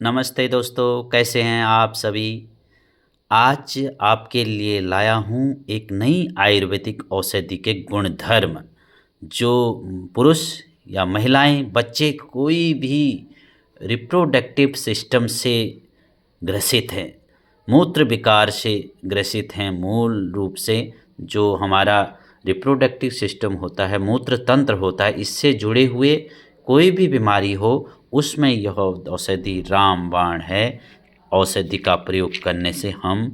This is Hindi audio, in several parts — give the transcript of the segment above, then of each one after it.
नमस्ते दोस्तों, कैसे हैं आप सभी? आज आपके लिए लाया हूँ एक नई आयुर्वेदिक औषधि के गुणधर्म, जो पुरुष या महिलाएं, बच्चे कोई भी रिप्रोडक्टिव सिस्टम से ग्रसित हैं, मूत्र विकार से ग्रसित हैं। मूल रूप से जो हमारा रिप्रोडक्टिव सिस्टम होता है, मूत्र तंत्र होता है, इससे जुड़े हुए कोई भी बीमारी हो, उसमें यह औषधि रामबाण है। औषधि का प्रयोग करने से हम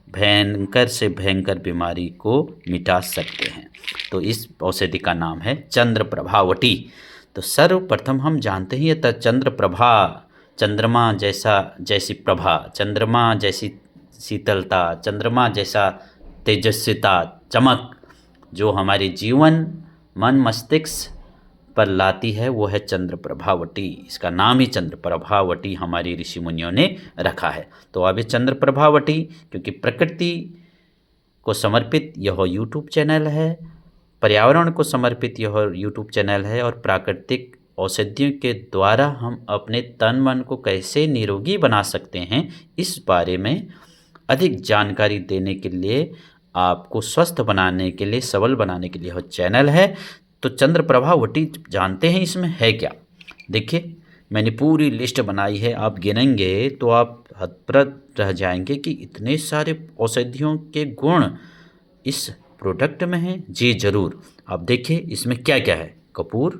भयंकर से भयंकर बीमारी को मिटा सकते हैं। तो इस औषधि का नाम है चंद्र प्रभावटी। तो सर्वप्रथम हम जानते ही हैं चंद्र प्रभा, चंद्रमा जैसी प्रभा, चंद्रमा जैसी शीतलता, चंद्रमा जैसा तेजस्विता, चमक जो हमारे जीवन, मन, मस्तिष्क पर लाती है, वो है चंद्र प्रभावटी। इसका नाम ही चंद्र प्रभावटी हमारी ऋषि मुनियों ने रखा है। तो अब ये चंद्र प्रभावटी, क्योंकि प्रकृति को समर्पित यह यूट्यूब चैनल है, पर्यावरण को समर्पित यह यूट्यूब चैनल है, और प्राकृतिक औषधियों के द्वारा हम अपने तन मन को कैसे निरोगी बना सकते हैं, इस बारे में अधिक जानकारी देने के लिए, आपको स्वस्थ बनाने के लिए, सबल बनाने के लिए यह चैनल है। तो चंद्र प्रभावटी जानते हैं इसमें है क्या? देखिए, मैंने पूरी लिस्ट बनाई है। आप गिनेंगे तो आप हतप्रभ रह जाएंगे कि इतने सारे औषधियों के गुण इस प्रोडक्ट में हैं। जी ज़रूर, आप देखिए इसमें क्या क्या है। कपूर,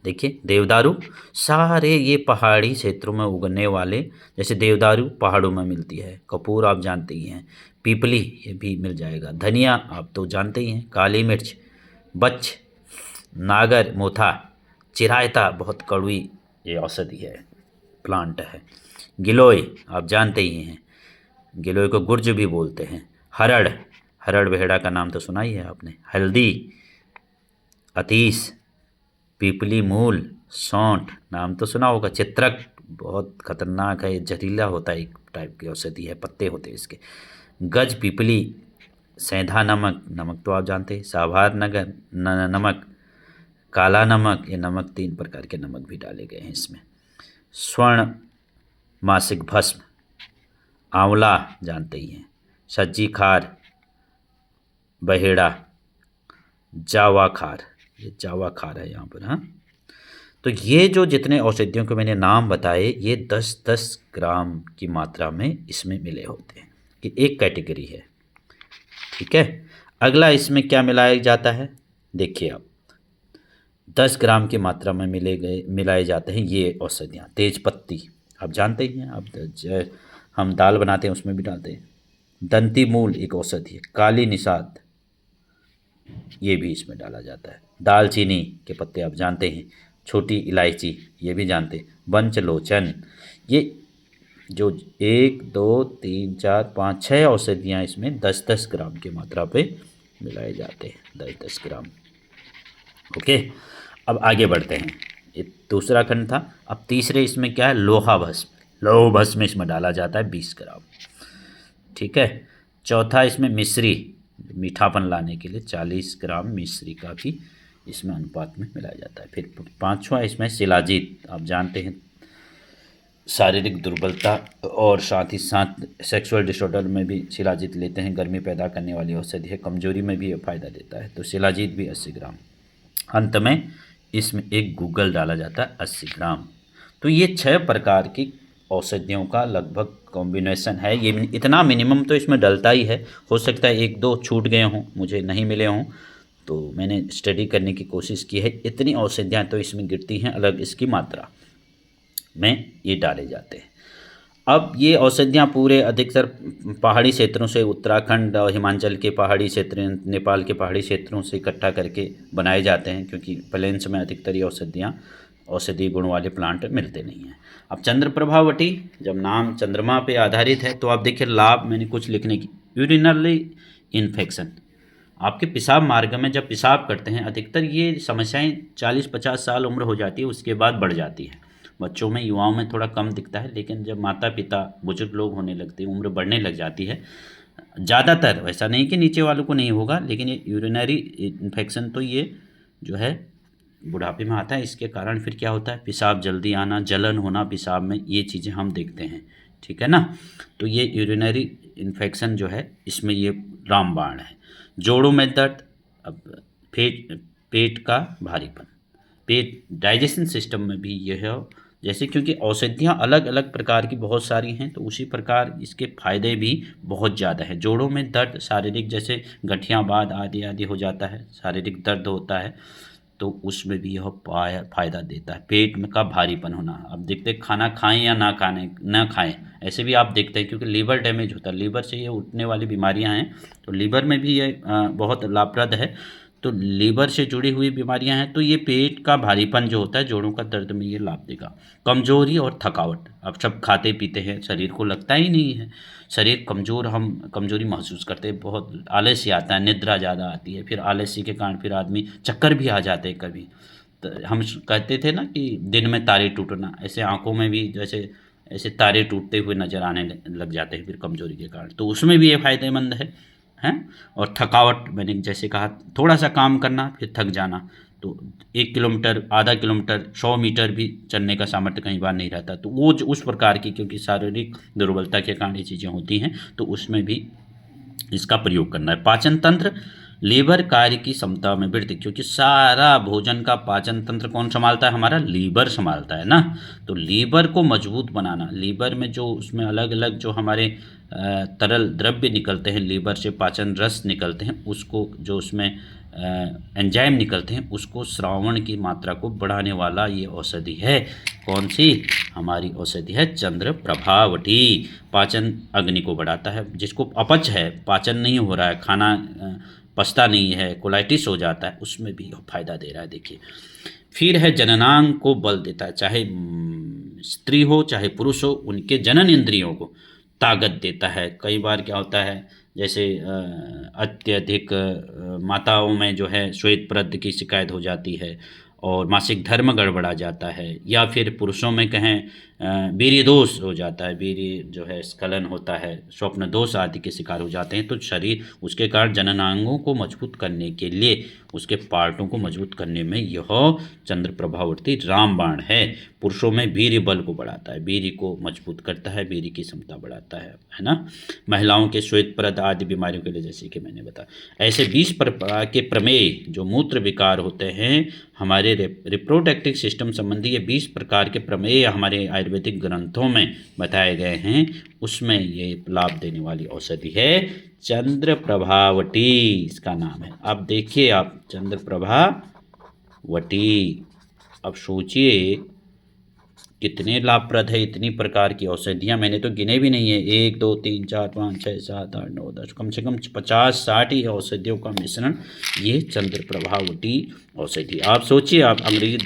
देखिए देवदारू, सारे ये पहाड़ी क्षेत्रों में उगने वाले, जैसे देवदारू पहाड़ों में मिलती है, कपूर आप जानते ही हैं, पीपली ये भी मिल जाएगा, धनिया आप तो जानते ही हैं, काली मिर्च, बच, नागर मोथा, चिरायता बहुत कड़वी ये औषधि है, प्लांट है, गिलोय आप जानते ही हैं, गिलोय को गुर्ज भी बोलते हैं, हरड़, हरड़ बेहड़ा का नाम तो सुना ही है आपने, हल्दी, अतीस, पीपली मूल, सौंठ नाम तो सुना होगा, चित्रक बहुत खतरनाक है, जहरीला होता है, एक टाइप की औषधि है, पत्ते होते हैं इसके, गज पीपली, सेंधा नमक, नमक तो आप जानते हैं, साभार नगर नमक, काला नमक, ये नमक 3 प्रकार के नमक भी डाले गए हैं इसमें, स्वर्ण मासिक भस्म, आंवला जानते ही हैं, सज्जी खार, बहेड़ा, जावा खार, ये जावा खार है यहाँ पर। हाँ, तो ये जो जितने औषधियों के मैंने नाम बताए, ये 10-10 ग्राम की मात्रा में इसमें मिले होते हैं। ये एक कैटेगरी है, ठीक है। अगला इसमें क्या मिलाया जाता है, देखिए आप, 10 ग्राम की मात्रा में मिलाए जाते हैं ये औषधियाँ। तेज पत्ती आप जानते ही हैं, आप हम दाल बनाते हैं उसमें भी डालते हैं। दंती मूल एक औषधि है, काली निषाद ये भी इसमें डाला जाता है। दालचीनी के पत्ते आप जानते हैं, छोटी इलायची ये भी जानते हैं, पंचलोचन, ये जो 1 2 3 4 5 6 औषधियाँ इसमें 10-10 ग्राम की मात्रा पे मिलाए जाते हैं, 10-10 ग्राम। ओके, अब आगे बढ़ते हैं। ये दूसरा खंड था। अब तीसरे इसमें क्या है, लोहा भस्म, लौह भस्म इसमें डाला जाता है 20 ग्राम, ठीक है। चौथा इसमें मिश्री, मीठापन लाने के लिए 40 ग्राम मिश्री का भी इसमें अनुपात में मिलाया जाता है। फिर पांचवा इसमें शिलाजीत, आप जानते हैं शारीरिक दुर्बलता और साथ ही साथ सेक्सुअल डिसऑर्डर में भी शिलाजीत लेते हैं, गर्मी पैदा करने वाली औषधि है, कमजोरी में भी ये फायदा देता है, तो शिलाजीत भी 80 ग्राम। अंत में इसमें एक गूगल डाला जाता है 80 ग्राम। तो ये 6 प्रकार की औषधियों का लगभग कॉम्बिनेशन है। ये इतना मिनिमम तो इसमें डलता ही है, हो सकता है 1-2 छूट गए हों, मुझे नहीं मिले हों, तो मैंने स्टडी करने की कोशिश की है। इतनी औषधियाँ तो इसमें गिरती हैं, अलग इसकी मात्रा में ये डाले जाते हैं। अब ये औषधियाँ पूरे अधिकतर पहाड़ी क्षेत्रों से, उत्तराखंड और हिमाचल के पहाड़ी क्षेत्र, नेपाल के पहाड़ी क्षेत्रों से इकट्ठा करके बनाए जाते हैं, क्योंकि प्लेन्स में अधिकतर ये औषधि गुण वाले प्लांट मिलते नहीं हैं। अब चंद्र प्रभावटी, जब नाम चंद्रमा पे आधारित है, तो आप देखिए लाभ मैंने कुछ लिखने की। यूरिनरी इन्फेक्शन, आपके पेशाब मार्ग में जब पेशाब करते हैं, अधिकतर ये समस्याएं 40-50 साल उम्र हो जाती है, उसके बाद बढ़ जाती है। बच्चों में, युवाओं में थोड़ा कम दिखता है, लेकिन जब माता पिता बुजुर्ग लोग होने लगते हैं, उम्र बढ़ने लग जाती है, ज़्यादातर, वैसा नहीं कि नीचे वालों को नहीं होगा, लेकिन ये यूरिनरी इन्फेक्शन तो ये जो है बुढ़ापे में आता है। इसके कारण फिर क्या होता है, पेशाब जल्दी आना, जलन होना पेशाब में, ये चीज़ें हम देखते हैं, ठीक है ना। तो ये यूरिनरी इन्फेक्शन जो है इसमें ये रामबाण है। जोड़ों में दर्द, अब पेट का भारीपन, पेट डाइजेशन सिस्टम में भी यह है, जैसे क्योंकि औषधियाँ अलग अलग प्रकार की बहुत सारी हैं, तो उसी प्रकार इसके फायदे भी बहुत ज़्यादा हैं। जोड़ों में दर्द शारीरिक, जैसे गठियावाद आदि आदि हो जाता है, शारीरिक दर्द होता है, तो उसमें भी यह फायदा देता है। पेट में का भारीपन होना, अब देखते हैं खाना खाएं या ना खाएं, ऐसे भी आप देखते हैं, क्योंकि लीवर डैमेज होता है, लीवर से ये उठने वाली बीमारियां हैं, तो लीवर में भी ये बहुत लाभप्रद है। तो लीवर से जुड़ी हुई बीमारियां हैं, तो ये पेट का भारीपन जो होता है, जोड़ों का दर्द में ये लाभ देगा। कमजोरी और थकावट, अब सब खाते पीते हैं, शरीर को लगता ही नहीं है, शरीर कमज़ोर, हम कमज़ोरी महसूस करते हैं, बहुत आलस्य आता है, निद्रा ज़्यादा आती है, फिर आलस्य के कारण फिर आदमी चक्कर भी आ जाते हैं कभी। तो हम कहते थे ना कि दिन में तारे टूटना, ऐसे आंखों में भी जैसे ऐसे तारे टूटते हुए नजर आने लग जाते हैं फिर कमजोरी के कारण, तो उसमें भी ये फायदेमंद है। और थकावट, मैंने जैसे कहा, थोड़ा सा काम करना फिर थक जाना, तो 1 किलोमीटर, आधा किलोमीटर, 100 मीटर भी चलने का सामर्थ्य कई बार नहीं रहता, तो वो उस प्रकार की, क्योंकि शारीरिक दुर्बलता के कारण ये चीज़ें होती हैं, तो उसमें भी इसका प्रयोग करना है। पाचन तंत्र, लीवर कार्य की क्षमता में वृद्धि, क्योंकि सारा भोजन का पाचन तंत्र कौन संभालता है, हमारा लीवर संभालता है ना। तो लीवर को मजबूत बनाना, लीवर में जो उसमें अलग अलग जो हमारे तरल द्रव्य निकलते हैं, लीवर से पाचन रस निकलते हैं, उसको जो उसमें एंजाइम निकलते हैं, उसको श्रावण की मात्रा को बढ़ाने वाला ये औषधि है। कौन सी, हमारी औषधि है चंद्र प्रभावटी। पाचन अग्नि को बढ़ाता है, जिसको अपच है, पाचन नहीं हो रहा है, खाना पचता नहीं है, कोलाइटिस हो जाता है, उसमें भी फायदा दे रहा है। देखिए, फिर है जननांग को बल देता है, चाहे स्त्री हो चाहे पुरुष हो, उनके जनन इंद्रियों को ताकत देता है। कई बार क्या होता है, जैसे अत्यधिक माताओं में जो है श्वेत प्रद की शिकायत हो जाती है, और मासिक धर्म गड़बड़ा जाता है, या फिर पुरुषों में कहें वीर्य दोष हो जाता है, वीर्य जो है स्खलन होता है, स्वप्न दोष आदि के शिकार हो जाते हैं, तो शरीर उसके कारण जननांगों को मजबूत करने के लिए, उसके पार्टों को मजबूत करने में यह चंद्र प्रभावर्ती रामबाण है। पुरुषों में वीर्य बल को बढ़ाता है, वीर्य को मजबूत करता है, वीर्य की क्षमता बढ़ाता है ना। महिलाओं के श्वेत प्रद आदि बीमारियों के लिए, जैसे कि मैंने बताया, ऐसे 20 प्रकार के प्रमेय जो मूत्र विकार होते हैं, हमारे रिप्रोडक्टिव सिस्टम संबंधी ये 20 प्रकार के प्रमेय हमारे आयुर्वेदिक ग्रंथों में बताए गए हैं, उसमें ये लाभ देने वाली औषधि है चंद्र प्रभावटी, इसका नाम है। अब देखिए आप, चंद्र प्रभावटी, अब सोचिए कितने लाभप्रद है, इतनी प्रकार की औषधियाँ, मैंने तो गिने भी नहीं है, 1 2 3 4 5 6 7 8 9 10, कम से कम 50-60 ही औषधियों का मिश्रण ये चंद्र प्रभावटी औषधि। आप सोचिए, आप अंग्रेजी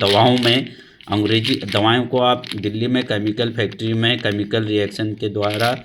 दवाओं को आप दिल्ली में केमिकल फैक्ट्री में केमिकल रिएक्शन के द्वारा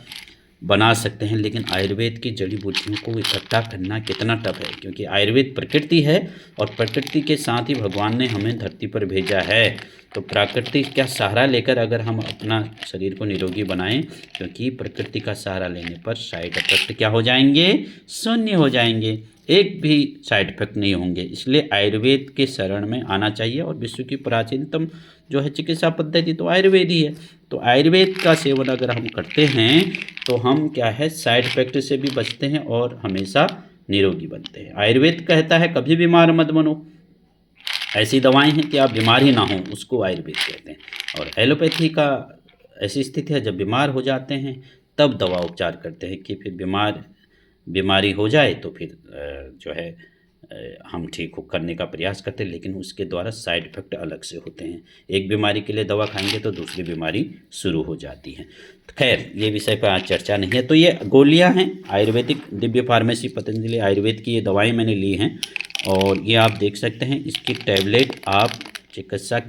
बना सकते हैं, लेकिन आयुर्वेद की जड़ी बूटियों को इकट्ठा करना कितना टफ है, क्योंकि आयुर्वेद प्रकृति है, और प्रकृति के साथ ही भगवान ने हमें धरती पर भेजा है। तो प्रकृति का सहारा लेकर अगर हम अपना शरीर को निरोगी बनाएं, क्योंकि प्रकृति का सहारा लेने पर साइड इफेक्ट क्या हो जाएंगे, शून्य हो जाएंगे, एक भी साइड इफेक्ट नहीं होंगे। इसलिए आयुर्वेद के शरण में आना चाहिए, और विश्व की प्राचीनतम जो है चिकित्सा पद्धति तो आयुर्वेद ही है। तो आयुर्वेद का सेवन अगर हम करते हैं, तो हम क्या है, साइड इफेक्ट से भी बचते हैं और हमेशा निरोगी बनते हैं। आयुर्वेद कहता है कभी बीमार मत बनो, ऐसी दवाएं हैं कि आप बीमार ही ना हो, उसको आयुर्वेद कहते हैं। और एलोपैथी का ऐसी स्थिति है, जब बीमार हो जाते हैं तब दवा उपचार करते हैं, कि फिर बीमारी हो जाए तो फिर जो है हम ठीक करने का प्रयास करते हैं, लेकिन उसके द्वारा साइड इफ़ेक्ट अलग से होते हैं। एक बीमारी के लिए दवा खाएंगे तो दूसरी बीमारी शुरू हो जाती है। खैर, ये विषय पर आज चर्चा नहीं है। तो ये गोलियां हैं, आयुर्वेदिक दिव्य फार्मेसी पतंजलि आयुर्वेद की ये दवाएं मैंने ली हैं, और ये आप देख सकते हैं, इसकी टैबलेट आप चिकित्सक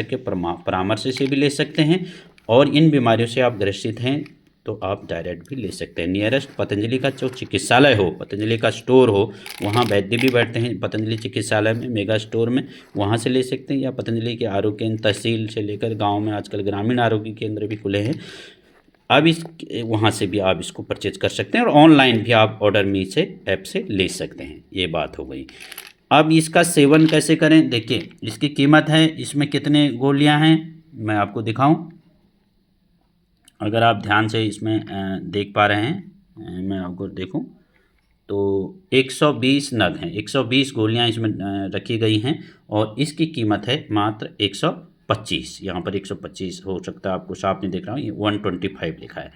के परामर्श से भी ले सकते हैं, और इन बीमारियों से आप ग्रसित हैं तो आप डायरेक्ट भी ले सकते हैं। नियरेस्ट पतंजलि का जो चिकित्सालय हो, पतंजलि का स्टोर हो, वहाँ वैद्य भी बैठते हैं पतंजलि चिकित्सालय में, मेगा स्टोर में, वहाँ से ले सकते हैं, या पतंजलि के आरोग्य केंद्र तहसील से लेकर गांव में आजकल ग्रामीण आरोग्य केंद्र भी खुले हैं, अब वहाँ से भी आप इसको परचेज कर सकते हैं, और ऑनलाइन भी आप ऑर्डर मी से ऐप से ले सकते हैं। ये बात हो गई। अब इसका सेवन कैसे करें, देखिए इसकी कीमत है, इसमें कितने गोलियां हैं मैं आपको दिखाऊं। अगर आप ध्यान से इसमें देख पा रहे हैं, मैं आपको देखूं तो 120 नग हैं, 120 गोलियां इसमें रखी गई हैं और इसकी कीमत है मात्र 125। यहाँ पर 125 हो सकता है, आपको साफ नहीं देख रहा हूँ, ये 125 लिखा है।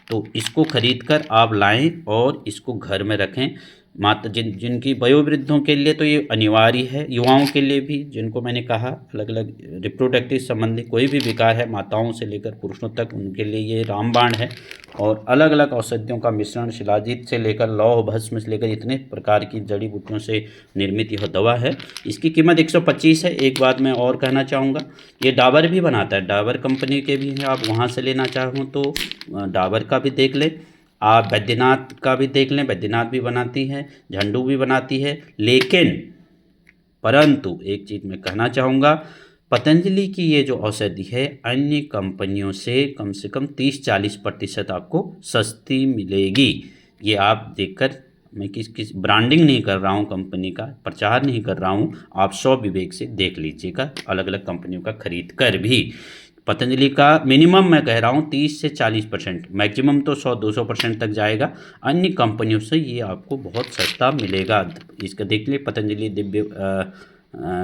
तो इसको खरीद कर आप लाएं और इसको घर में रखें। मात्र जिनकी वयोवृद्धों के लिए तो ये अनिवार्य है, युवाओं के लिए भी, जिनको मैंने कहा अलग अलग रिप्रोडक्टिव संबंधी कोई भी विकार है, माताओं से लेकर पुरुषों तक, उनके लिए ये रामबाण है। और अलग अलग औषधियों का मिश्रण, शिलाजीत से लेकर लौह भस्म से लेकर इतने प्रकार की जड़ी बूटियों से निर्मित यह दवा है। इसकी कीमत 125 है। एक बात मैं और कहना चाहूँगा, ये डाबर भी बनाता है, डाबर कंपनी के भी हैं, आप वहाँ से लेना चाहो तो डाबर का भी देख लें, आप बैद्यनाथ का भी देख लें, बैद्यनाथ भी बनाती है, झंडू भी बनाती है। लेकिन परंतु एक चीज़ मैं कहना चाहूँगा, पतंजलि की ये जो औषधि है अन्य कंपनियों से कम 30-40% आपको सस्ती मिलेगी। ये आप देखकर, मैं किस ब्रांडिंग नहीं कर रहा हूँ, कंपनी का प्रचार नहीं कर रहा हूँ, आप सौ विवेक से देख लीजिएगा अलग अलग कंपनियों का खरीद कर भी। पतंजलि का मिनिमम मैं कह रहा हूँ 30 से 40%, मैक्सिमम तो 100-200% तक जाएगा। अन्य कंपनियों से ये आपको बहुत सस्ता मिलेगा। इसका देख लिए, पतंजलि दिव्य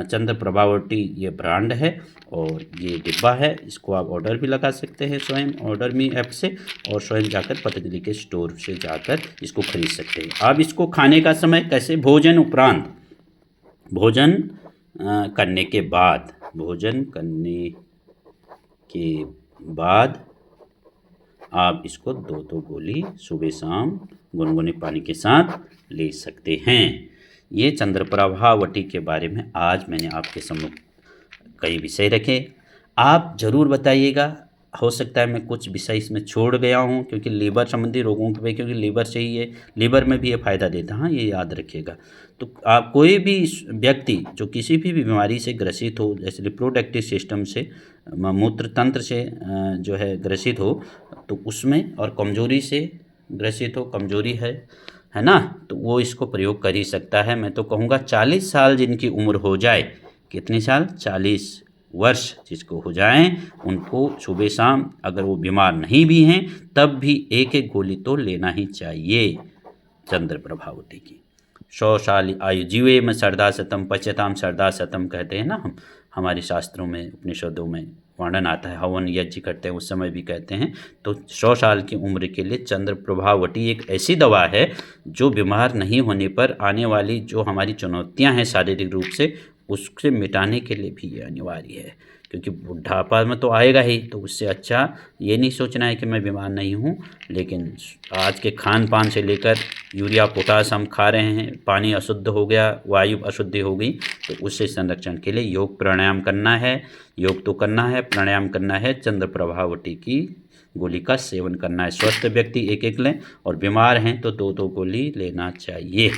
चंद्र प्रभावटी ये ब्रांड है और ये डिब्बा है। इसको आप ऑर्डर भी लगा सकते हैं स्वयं ऑर्डर मी ऐप से, और स्वयं जाकर पतंजलि के स्टोर से जाकर इसको खरीद सकते हैं। अब इसको खाने का समय कैसे, भोजन उपरांत, भोजन करने के बाद, भोजन करने के बाद आप इसको 2-2 गोली सुबह शाम गुनगुने पानी के साथ ले सकते हैं। ये चंद्रप्रभावटी के बारे में आज मैंने आपके सम्मुख कई विषय रखे। आप ज़रूर बताइएगा, हो सकता है मैं कुछ विषय इसमें छोड़ गया हूँ, क्योंकि लीवर संबंधी रोगों के, क्योंकि लीवर से ही ये, लीवर में भी ये फ़ायदा देता है, हाँ ये याद रखिएगा। तो आप कोई भी व्यक्ति जो किसी भी बीमारी से ग्रसित हो, जैसे रिप्रोडक्टिव सिस्टम से, मूत्र तंत्र से जो है ग्रसित हो, तो उसमें, और कमजोरी से ग्रसित हो, कमजोरी है ना, तो वो इसको प्रयोग कर ही सकता है। मैं तो कहूँगा 40 साल जिनकी उम्र हो जाए, कितने साल, 40 वर्ष जिसको हो जाएं, उनको सुबह शाम, अगर वो बीमार नहीं भी हैं तब भी एक एक गोली तो लेना ही चाहिए चंद्र प्रभावती की। 100 साल आयु जीवे में सरदा शतम पश्यताम, सरदा शतम कहते हैं ना हम, हमारे शास्त्रों में, उपनिषदों में वर्णन आता है, हवन यज्ञ करते हैं उस समय भी कहते हैं। तो 100 साल की उम्र के लिए चंद्र प्रभावटी एक ऐसी दवा है जो बीमार नहीं होने पर आने वाली जो हमारी चुनौतियां हैं शारीरिक रूप से, उससे मिटाने के लिए भी ये अनिवार्य है। क्योंकि बुढ़ापा में तो आएगा ही, तो उससे अच्छा ये नहीं सोचना है कि मैं बीमार नहीं हूँ, लेकिन आज के खान पान से लेकर यूरिया पोटास हम खा रहे हैं, पानी अशुद्ध हो गया, वायु अशुद्धि हो गई, तो उससे संरक्षण के लिए योग प्राणायाम करना है, योग तो करना है, प्राणायाम करना है, चंद्र प्रभावटी की गोली का सेवन करना है। स्वस्थ व्यक्ति एक एक लें और बीमार हैं तो 2-2 गोली लेना चाहिए।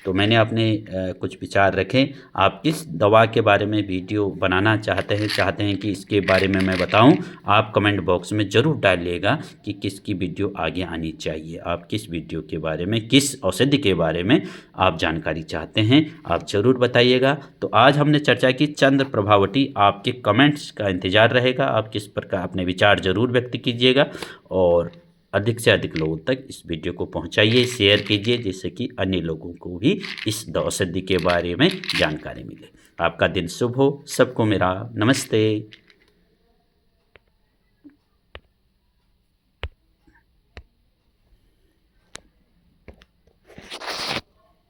तो मैंने अपने कुछ विचार रखे। आप किस दवा के बारे में वीडियो बनाना चाहते हैं कि इसके बारे में मैं बताऊं, आप कमेंट बॉक्स में ज़रूर डालिएगा कि किसकी वीडियो आगे आनी चाहिए। आप किस वीडियो के बारे में, किस औषधि के बारे में आप जानकारी चाहते हैं, आप ज़रूर बताइएगा। तो आज हमने चर्चा की चंद्र प्रभावटी। आपके कमेंट्स का इंतज़ार रहेगा, आप किस प्रकार अपने विचार ज़रूर व्यक्त कीजिएगा और अधिक से अधिक लोगों तक इस वीडियो को पहुंचाइए, शेयर कीजिए, जिससे कि अन्य लोगों को भी इस औषधि के बारे में जानकारी मिले। आपका दिन शुभ हो। सबको मेरा नमस्ते।